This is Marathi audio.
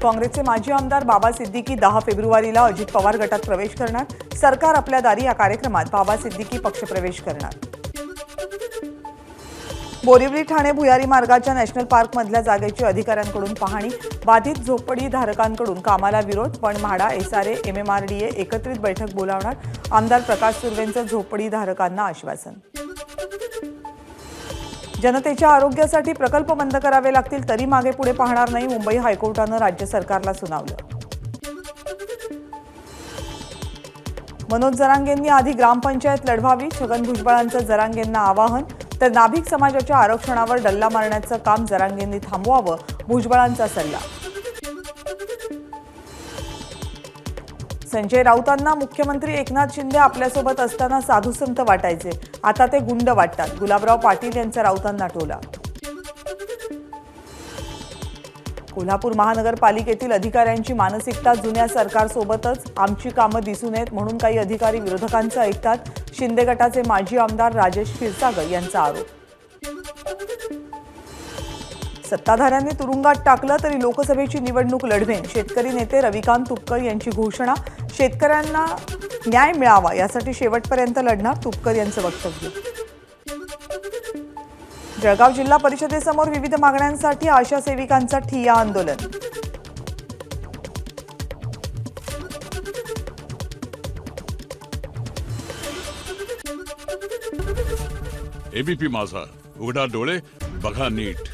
काँग्रेसचे माजी आमदार बाबा सिद्दीकी 10 फेब्रुवारीला अजित पवार गटात प्रवेश करणार। सरकार आपल्या दारी या कार्यक्रमात बाबा सिद्दीकी पक्षप्रवेश करणार। बोरिवली ठाणे भुयारी मार्गाच्या नॅशनल पार्क मधल्या जागेची अधिकाऱ्यांकडून पाहणी। बाधित झोपडी धारकांकडून कामाला विरोध, पण म्हाडा, एसआरए, एमएमआरडीए एकत्रित बैठक बोलावणार। आमदार प्रकाश सुर्वेंचं झोपडी धारकांना आश्वासन। जनतेच्या आरोग्यासाठी प्रकल्प बंद करावे लागतील तरी मागे पुढे पाहणार नाही, मुंबई हायकोर्टानं राज्य सरकारला सुनावलं। मनोज जरांगेंनी आधी ग्रामपंचायत लढवावी, छगन भुजबळांचं जरांगेंना आवाहन। तर नाभिक समाजाच्या आरक्षणावर डल्ला मारण्याचं काम जरांगेंनी थांबवावं, भुजबळांचा सल्ला। संजय राऊतांना मुख्यमंत्री एकनाथ शिंदे आपल्यासोबत असताना साधुसंत वाटायचे, आता ते गुंड वाटतात, गुलाबराव पाटील यांचा राऊतांना टोला। कोल्हापूर महानगरपालिकेतील अधिकाऱ्यांची मानसिकता जुन्या सरकारसोबतच, आमची कामं दिसून येत म्हणून काही अधिकारी विरोधकांचं ऐकतात, शिंदे गटाचे माजी आमदार राजेश क्षीरसागर यांचा आरोप। सत्ताधाऱ्यांनी तुरुंगात टाकलं तरी लोकसभेची निवडणूक लढवेन, शेतकरी नेते रविकांत तुपकर यांची घोषणा। शेतकऱ्यांना न्याय मिळावा यासाठी शेवटपर्यंत लढणार, तुपकर यांचं वक्तव्य। जळगाव जिल्हा परिषदेसमोर विविध मागण्यांसाठी आशा सेविकांचा ठिय्या आंदोलन। एबीपी माझा, उघडा डोळे बघा नीट।